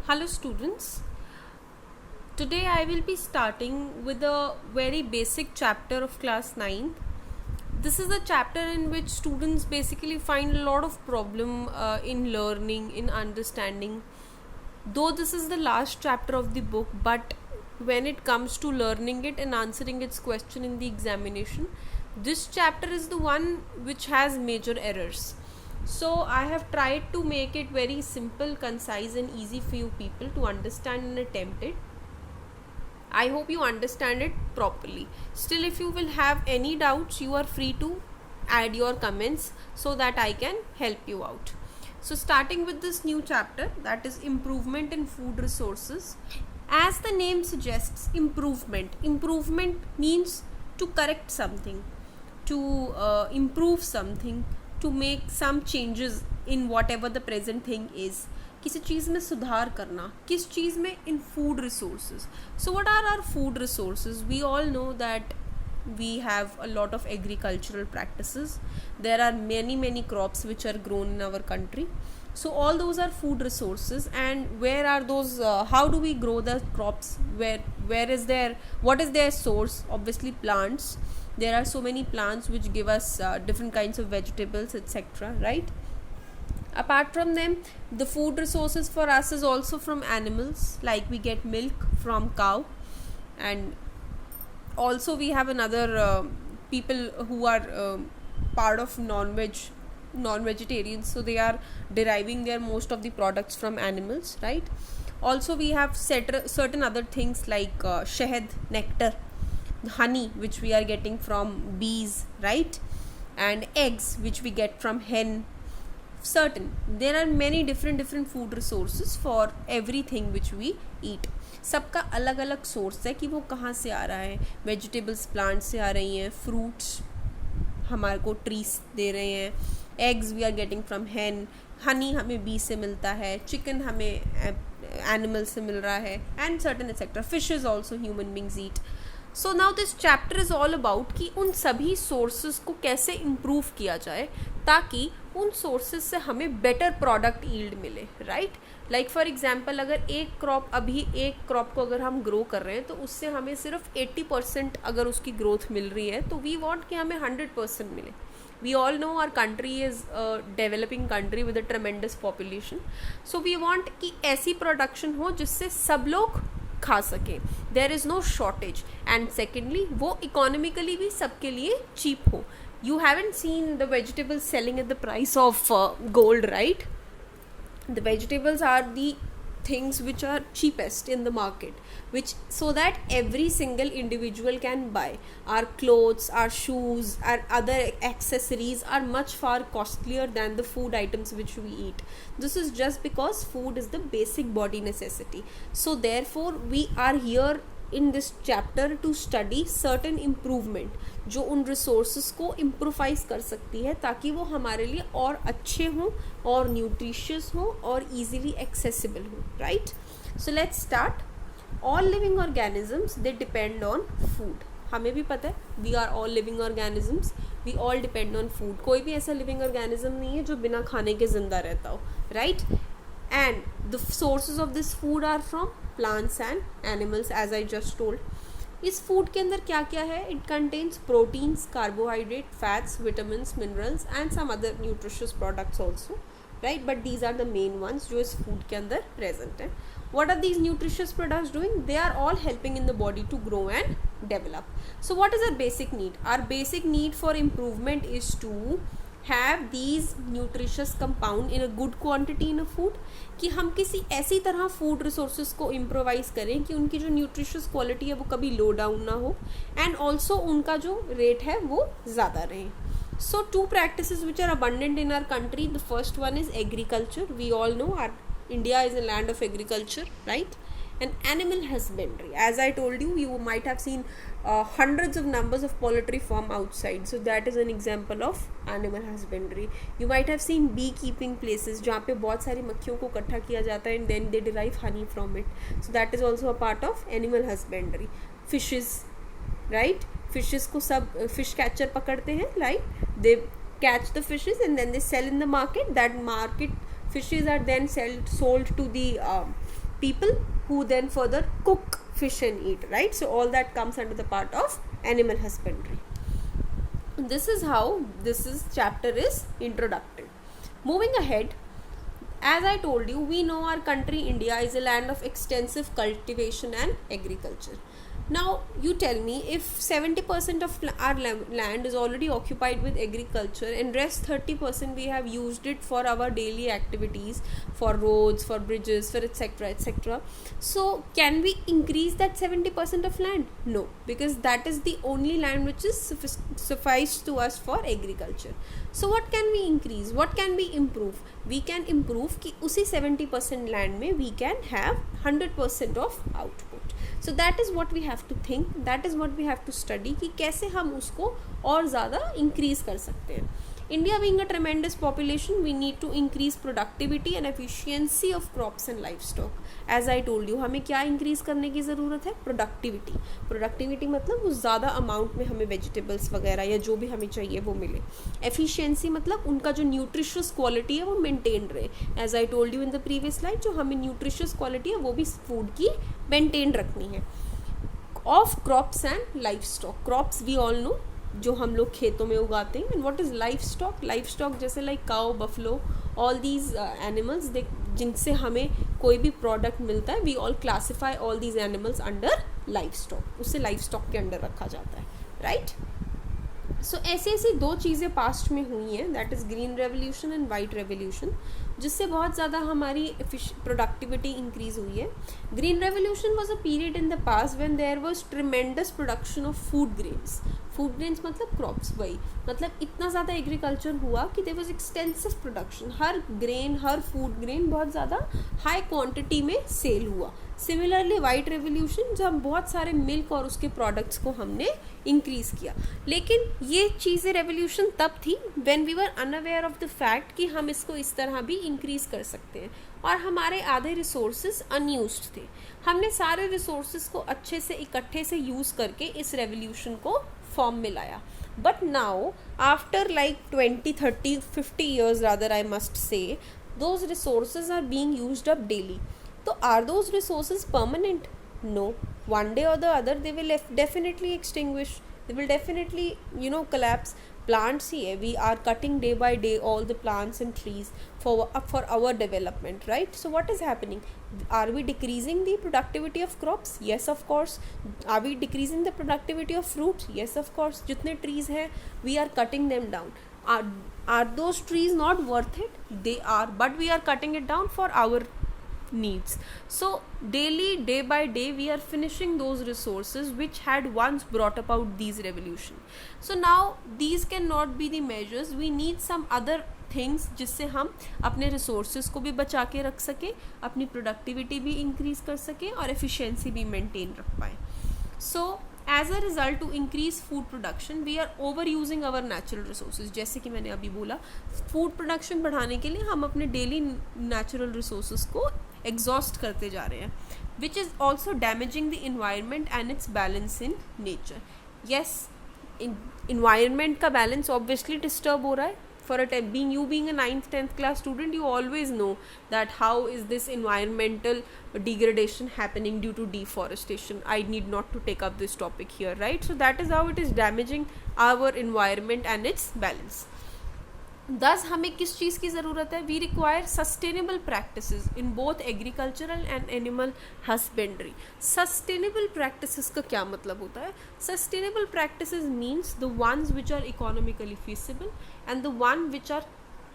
Hello students, today I will be starting with a very basic chapter of class 9th. This is a chapter in which students basically find a lot of problem in learning, in understanding. Though this is the last chapter of the book, but when it comes to learning it and answering its question in the examination, this chapter is the one which has major errors. So I have tried to make it very simple, concise and easy for you people to understand and attempt it. I hope you understand it properly. Still, if you will have any doubts, you are free to add your comments so that I can help you out. So starting with this new chapter, that is improvement in food resources. As the name suggests, improvement means to correct something, to improve something, to make some changes in whatever the present thing is. किसी चीज़ में सुधार करना, किस चीज़ में? In food resources. So what are our food resources? We all know that we have a lot of agricultural practices. There are many crops which are grown in our country, so all those are food resources. And where are those how do we grow the crops? Where is their, what is their source? Obviously plants. There are so many plants which give us different kinds of vegetables, etc., right? Apart from them, the food resources for us is also from animals, like we get milk from cow. And also we have another people who are part of non-vegetarians, so they are deriving their most of the products from animals, right? Also we have certain other things like shahad, nectar, honey, which we are getting from bees, right? And eggs, which we get from hen. There are many different food resources for everything which we eat. सबका अलग अलग source है कि वो कहाँ से आ रहा है. वेजिटेबल्स प्लांट से आ रही हैं, फ्रूट्स हमारे को ट्रीज दे रहे हैं, eggs we are getting from hen, honey हमें बी से मिलता है, चिकन हमें एनिमल से मिल रहा है, and certain etcetera. Fishes also human beings eat. So now this chapter is all about कि उन सभी सोर्सेज को कैसे इम्प्रूव किया जाए ताकि उन सोर्सेज से हमें बेटर प्रोडक्ट यील्ड मिले, राइट? लाइक फॉर एग्जांपल, अगर एक क्रॉप को अगर हम ग्रो कर रहे हैं तो उससे हमें सिर्फ 80% अगर उसकी ग्रोथ मिल रही है, तो वी वांट कि हमें 100% मिले. We all know our country is a developing country with a tremendous population. So we want कि ऐसी प्रोडक्शन हो जिससे सब लोग खा सकें. There is no shortage. And secondly, वो इकोनॉमिकली भी सबके लिए चीप हो. You haven't seen the vegetables selling at the price of gold, right? The vegetables are the things which are cheapest in the market, which so that every single individual can buy. Our clothes, our shoes, our other accessories are much far costlier than the food items which we eat. This is just because food is the basic body necessity. So therefore we are here in this chapter to study certain improvement जो उन resources को improvise कर सकती है ताकि वो हमारे लिए और अच्छे हों और nutritious हों और easily accessible हों, right? So let's start. All living organisms, they depend on food. हमें भी पता है, we are all living organisms, we all depend on food. कोई भी ऐसा living organism नहीं है जो बिना खाने के जिंदा रहता हो, right? And the sources of this food are from plants and animals, as I just told. इस फूड के अंदर क्या क्या है? It contains proteins, carbohydrate, fats, vitamins, minerals and some other nutritious products also, right? But these are the main ones जो इस food के अंदर प्रेजेंट है. what are these nutritious products doing? They are all helping in the body to grow and develop. So what is our basic need? Our basic need for improvement is to have these nutritious compound in a good quantity in a food, कि हम किसी ऐसी तरह food resources को improvise करें कि उनकी जो न्यूट्रिशियस क्वालिटी है वो कभी लो डाउन ना हो, एंड ऑल्सो उनका जो रेट है वो ज़्यादा रहे. So two practices which are abundant in our country. The first one is agriculture. We all know our India is a land of agriculture, right? And animal husbandry. As I told you, you might have seen hundreds of numbers of poultry farm outside. So that is an example of animal husbandry. You might have seen beekeeping places जहाँ पे बहुत सारी मक्खियों को इकट्ठा किया जाता है and then they derive honey from it. So that is also a part of animal husbandry. Fishes, right? Fishes को सब fish catcher पकड़ते हैं, right? They catch the fishes and then they sell in the market. That market fishes are then sold to the people who then further cook fish and eat, right? So all that comes under the part of animal husbandry. This is how chapter is introductory. Moving ahead, as I told you, we know our country India is a land of extensive cultivation and agriculture. Now you tell me, if 70% of our land is already occupied with agriculture and rest 30% we have used it for our daily activities, for roads, for bridges, for etc etc, so can we increase that 70% of land? No, because that is the only land which is suffice to us for agriculture. So what can we increase, what can we improve? We can improve कि उसी 70% land में we can have 100% of output. So that is what we have to think, that is what we have to study कि कैसे हम उसको और ज़्यादा increase कर सकते हैं. India being a tremendous population, we need to increase productivity and efficiency of crops and livestock. As I told you, हमें क्या increase करने की ज़रूरत है? Productivity. Productivity मतलब उस ज़्यादा amount में हमें vegetables वगैरह या जो भी हमें चाहिए वो मिले. Efficiency मतलब उनका जो nutritious quality है वो maintain रहे. As I told you in the previous slide, जो हमें nutritious quality है वो भी food की maintain रखनी है. Of crops and livestock. Crops we all know, जो हम लोग खेतों में उगाते हैं. And what is life stock? जैसे like cow, buffalo, all these animals जिनसे हमें कोई भी प्रोडक्ट मिलता है, we all classify all these animals under life stock. उससे लाइफ स्टॉक के अंडर रखा जाता है, राइट? सो ऐसी दो चीज़ें पास्ट में हुई हैं, that is green revolution and white revolution, जिससे बहुत ज़्यादा हमारी प्रोडक्टिविटी इंक्रीज़ हुई है. Green revolution was a period in the past when there was tremendous production of food grains. Food grains मतलब क्रॉप्स, वही मतलब इतना ज़्यादा एग्रीकल्चर हुआ कि देयर वाज एक्सटेंसिव प्रोडक्शन. हर ग्रेन, हर फूड ग्रेन बहुत ज़्यादा हाई क्वांटिटी में सेल हुआ. सिमिलरली वाइट रेवोल्यूशन, जब बहुत सारे मिल्क और उसके प्रोडक्ट्स को हमने इंक्रीज़ किया. लेकिन ये चीज़ें रेवोल्यूशन तब थी when we were unaware of the fact कि हम इसको इस तरह भी इंक्रीज़ कर सकते हैं, और हमारे आधे रिसोर्सेज अनयूज्ड थे. हमने सारे रिसोर्सेज को अच्छे से इकट्ठे से यूज़ करके इस रेवोल्यूशन को फॉर्म में लाया. But now after like 20, 30, 50 years rather, I must say, those resources are being used up daily. So are those resources permanent? No. One day or the other they will definitely extinguish. They will definitely, collapse. Plants here, we are cutting day by day all the plants and trees for our development, right? So what is happening? Are we decreasing the productivity of crops? Yes, of course. Are we decreasing the productivity of fruits? Yes, of course. जितने trees हैं, we are cutting them down. Are those trees not worth it? They are, but we are cutting it down for our needs. So daily, day by day, we are finishing those resources which had once brought about these revolution. So now these cannot be the measures. We need some other things जिससे हम अपने resources को भी बचा के रख सकें, अपनी productivity भी increase कर सकें और efficiency भी maintain रख पाएँ. So as a result, to increase food production, we are overusing our natural resources. जैसे कि मैंने अभी बोला, food production बढ़ाने के लिए हम अपने daily natural resources को exhaust करते जा रहे हैं, which is also damaging the environment and its balance in nature. Yes, environment का balance obviously disturb हो रहा है. For a time being, you being a 9th 10th class student, you always know that how is this environmental degradation happening due to deforestation. I need not to take up this topic here, right? So that is how it is damaging our environment and its balance. Thus हमें किस चीज़ की ज़रूरत है? We require sustainable practices in both agricultural and animal husbandry. Sustainable practices का क्या मतलब होता है? Sustainable practices means the ones which are economically feasible and the one which are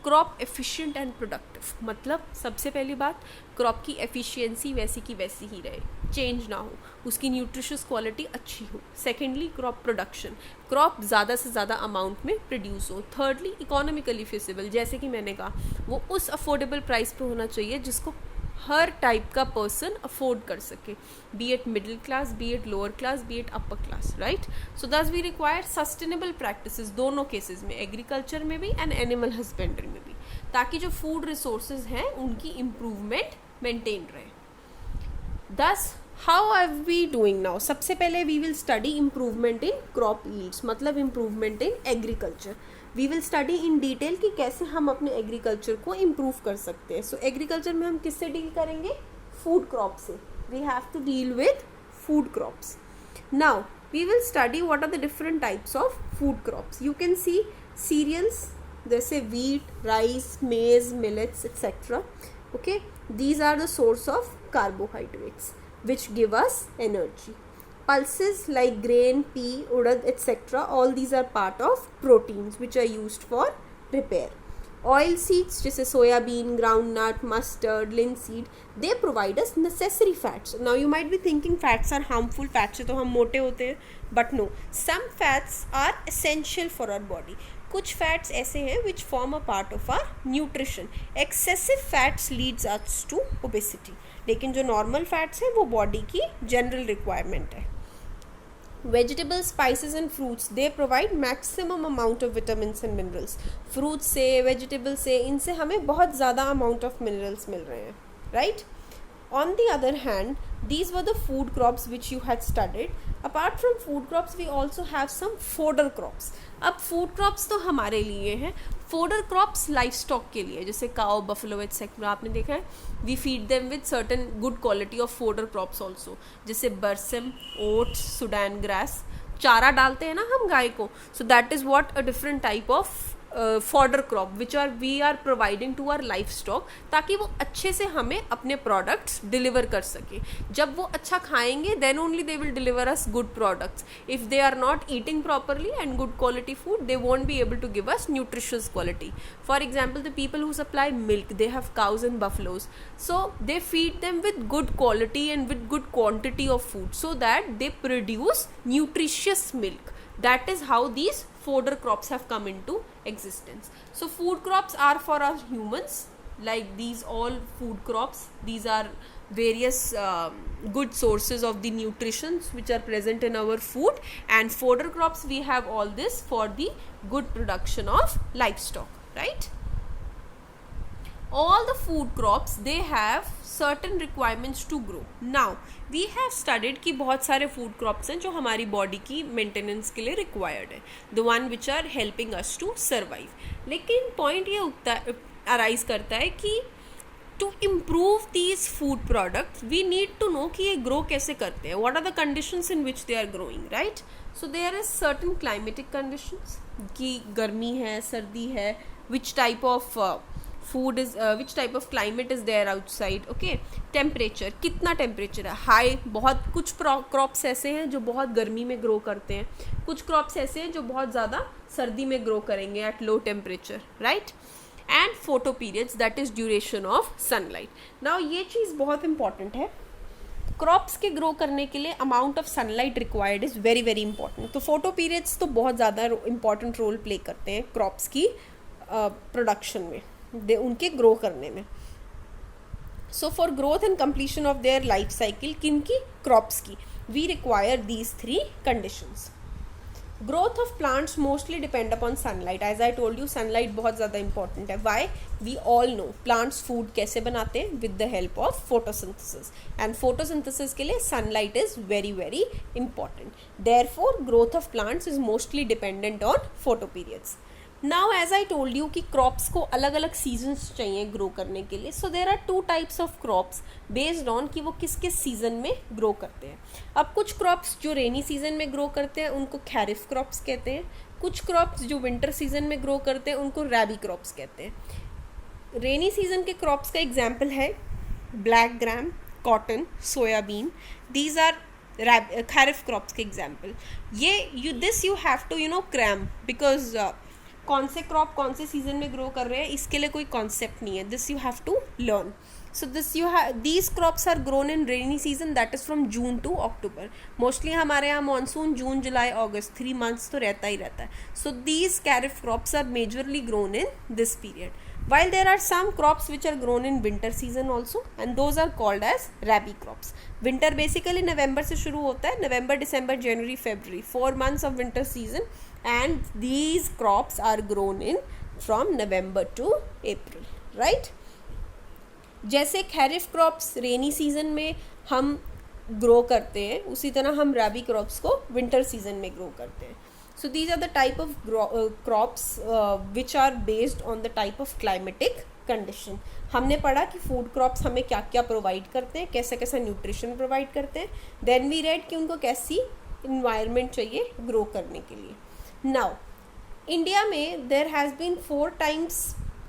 crop efficient and productive. मतलब सबसे पहली बात, क्रॉप की एफिशिएंसी वैसी की वैसी ही रहे, चेंज ना हो, उसकी न्यूट्रिशियस क्वालिटी अच्छी हो. सेकेंडली क्रॉप प्रोडक्शन, क्रॉप ज़्यादा से ज़्यादा अमाउंट में प्रोड्यूस हो. थर्डली इकोनॉमिकली फिजिबल, जैसे कि मैंने कहा, वो उस अफोर्डेबल प्राइस पे होना चाहिए जिसको हर टाइप का पर्सन अफोर्ड कर सके, be at middle class, be at lower class, be at upper class, right? So thus we require sustainable practices दोनों केसेस में, एग्रीकल्चर में भी एंड एनिमल हस्बेंड्री में भी, ताकि जो फूड रिसोर्सेज हैं उनकी इम्प्रूवमेंट मेंटेन रहे. Thus how are we doing now? सबसे पहले we will study improvement in crop yields, मतलब improvement in agriculture. We will study in detail कि कैसे हम अपने एग्रीकल्चर को इम्प्रूव कर सकते हैं. सो एग्रीकल्चर में हम किससे डील करेंगे? food crops से. We have to deal with food crops. Now we will study what are the different types of food crops. You can see cereals, जैसे wheat, rice, maize, millets, etc. Okay, these are the source of carbohydrates which give us energy. Pulses like grain, pea, urad, etc. all these are part of proteins which are used for repair. Oil seeds जैसे soybean, groundnut, mustard, linseed, they provide us necessary fats. Now you might be thinking fats are harmful, fats से तो हम मोटे होते हैं, but no, some fats are essential for our body. कुछ fats ऐसे हैं which form a part of our nutrition. Excessive fats leads us to obesity. लेकिन जो normal fats हैं वो body की general requirement है. Vegetables, spices and fruits, they provide maximum amount of vitamins and minerals. Fruits से, vegetables से, इनसे हमें बहुत ज़्यादा amount of minerals मिल रहे हैं, right? On the other hand, these were the food crops which you had studied. Apart from food crops, we also have some fodder crops. अब food crops तो हमारे लिए हैं, fodder crops livestock के लिए, जैसे cow, buffalo, etc. आपने देखा है. We feed them with certain good quality of fodder crops also, जैसे बरसिम, oats, Sudan grass. चारा डालते हैं ना हम गाय को, so that is what a different type of fodder crop which are we are providing to our livestock, ताकि वो अच्छे से हमें अपने products deliver कर सके. जब वो अच्छा खाएंगे then only they will deliver us good products. If they are not eating properly and good quality food, they won't be able to give us nutritious quality. For example, the people who supply milk, they have cows and buffaloes, so they feed them with good quality and with good quantity of food so that they produce nutritious milk. That is how these fodder crops have come into existence. So food crops are for us humans, like these all food crops, these are various good sources of the nutrition which are present in our food, and fodder crops we have all this for the good production of livestock, right? All the food crops, they have certain requirements to grow. Now we have studied कि बहुत सारे food crops हैं जो हमारी body की maintenance के लिए required है, the one which are helping us to survive. लेकिन point ये उठता arise करता है कि to improve these food products we need to know कि ये grow कैसे करते हैं, what are the conditions in which they are growing, right? So there is certain climatic conditions कि गर्मी है, सर्दी है, which type of food is which type of climate is there outside. Okay, temperature, कितना temperature है, high, बहुत कुछ crops ऐसे हैं जो बहुत गर्मी में grow करते हैं, कुछ crops ऐसे हैं जो बहुत ज़्यादा सर्दी में grow करेंगे at low temperature, right? And photo periods, that is duration of sunlight. Now ये चीज़ बहुत important है. क्रॉप्स के ग्रो करने के लिए amount of sunlight required is very very important. तो फोटो पीरियड्स तो बहुत ज़्यादा इंपॉर्टेंट रोल प्ले करते हैं क्रॉप्स की प्रोडक्शन में, उनके ग्रो करने में. So for growth and completion of their life cycle, किन की, क्रॉप्स की, we require these 3 conditions. Growth of plants mostly depend upon sunlight. As I told you, sunlight बहुत ज़्यादा इंपॉर्टेंट है. Why? We all know plants food कैसे बनाते हैं, with the help of photosynthesis, and photosynthesis के लिए sunlight is very very important. Therefore growth of plants is mostly dependent on photo periods. Now as I told you कि crops को अलग अलग seasons चाहिए ग्रो करने के लिए. So there are 2 types of crops based on कि वो किस किस सीजन में ग्रो करते हैं. अब कुछ क्रॉप्स जो रेनी सीजन में ग्रो करते हैं उनको खैरिफ क्रॉप्स कहते हैं. कुछ क्रॉप्स जो विंटर सीजन में ग्रो करते हैं उनको रैबी क्रॉप्स कहते हैं. रेनी सीजन के क्रॉप्स का एग्जाम्पल है black gram, cotton, soybean. These are kharif crops के एग्जाम्पल. ये this you have to cram, because कौन से क्रॉप कौन से सीजन में ग्रो कर रहे हैं इसके लिए कोई कॉन्सेप्ट नहीं है. This you have to learn. So these crops are grown in rainy season, that is from June to October. Mostly हमारे यहाँ मानसून जून, जुलाई, अगस्त 3 months तो रहता ही रहता है. So these kharif crops are majorly grown in this period. While there are some crops which are grown in winter season also, and those are called as rabi crops. Winter basically November से शुरू होता है, November, December, January, February, 4 months of winter season, and these crops are grown in from November to April, right? जैसे खैरिफ crops rainy season में हम grow करते हैं, उसी तरह हम रैबी क्रॉप्स को विंटर सीजन में ग्रो करते हैं. So these are the type of crops which are based on the type of climatic condition. हमने पढ़ा कि फूड क्रॉप्स हमें क्या क्या प्रोवाइड करते हैं, कैसा कैसा न्यूट्रिशन प्रोवाइड करते हैं। देन वी रेड कि उनको कैसी इन्वायरमेंट चाहिए ग्रो करने के लिए। नाउ इंडिया में there has been 4 times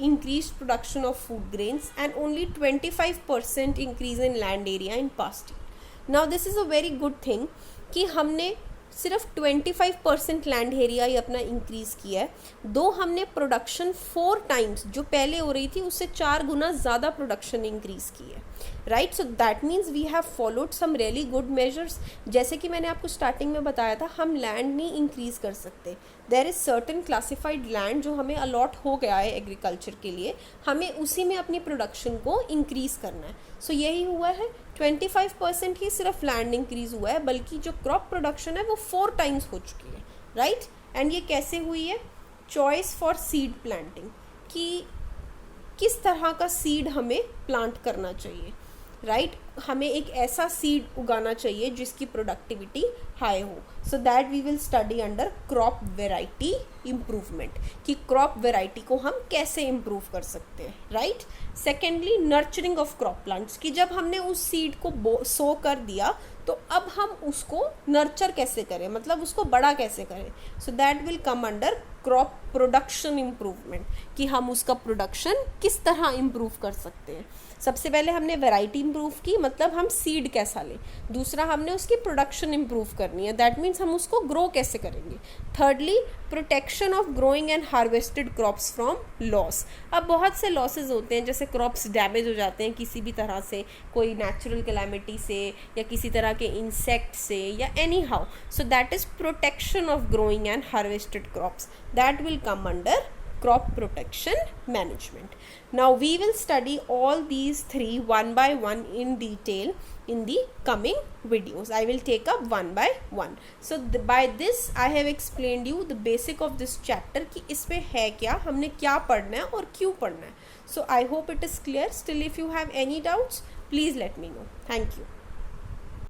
increased production of food grains and only 25% increase in land area in past year. Now this is a very good thing कि हमने सिर्फ 25% लैंड एरिया ही अपना increase किया है, दो हमने प्रोडक्शन 4 times जो पहले हो रही थी उससे 4 गुना ज़्यादा प्रोडक्शन इंक्रीज़ की है, right. So that means we have followed some really good measures. जैसे कि मैंने आपको स्टार्टिंग में बताया था, हम लैंड नहीं इंक्रीज़ कर सकते, there is certain classified land जो हमें अलॉट हो गया है एग्रीकल्चर के लिए, हमें उसी में अपनी प्रोडक्शन को इंक्रीज़ करना है। सो यही हुआ है, 25% ही सिर्फ लैंड इंक्रीज़ हुआ है, बल्कि जो क्रॉप प्रोडक्शन है वो 4 times हो चुकी है, राइट। एंड ये कैसे हुई है? चॉइस फॉर सीड प्लांटिंग, कि किस तरह का सीड हमें प्लांट करना चाहिए, राइट। हमें एक ऐसा सीड उगाना चाहिए जिसकी प्रोडक्टिविटी हाई हो। So that we will study under crop variety improvement, कि क्रॉप वेराइटी को हम कैसे इम्प्रूव कर सकते हैं, right. Secondly nurturing of crop plants, कि जब हमने उस सीड को सो कर दिया तो अब हम उसको नर्चर कैसे करें, मतलब उसको बड़ा कैसे करें। So that will come under crop production improvement, कि हम उसका प्रोडक्शन किस तरह इम्प्रूव कर सकते हैं। सबसे पहले हमने वैरायटी इम्प्रूव की, मतलब हम सीड कैसा लें। दूसरा हमने उसकी प्रोडक्शन इम्प्रूव करनी है, दैट मीन्स हम उसको ग्रो कैसे करेंगे। Thirdly protection of growing and harvested crops from loss. अब बहुत से लॉसेज होते हैं, जैसे क्रॉप्स डैमेज हो जाते हैं किसी भी तरह से, कोई नेचुरल कैलामिटी से या किसी तरह के इंसेक्ट से या any how. So that is protection of growing and harvested crops, that will come under crop protection management. Now we will study all these 3 one by one in detail in the coming videos. I will take up one by one. So by this I have explained you the basic of this chapter, कि इसमें है क्या, हमने क्या पढ़ना है और क्यों पढ़ना है. So I hope it is clear. Still if you have any doubts, please let me know. Thank you.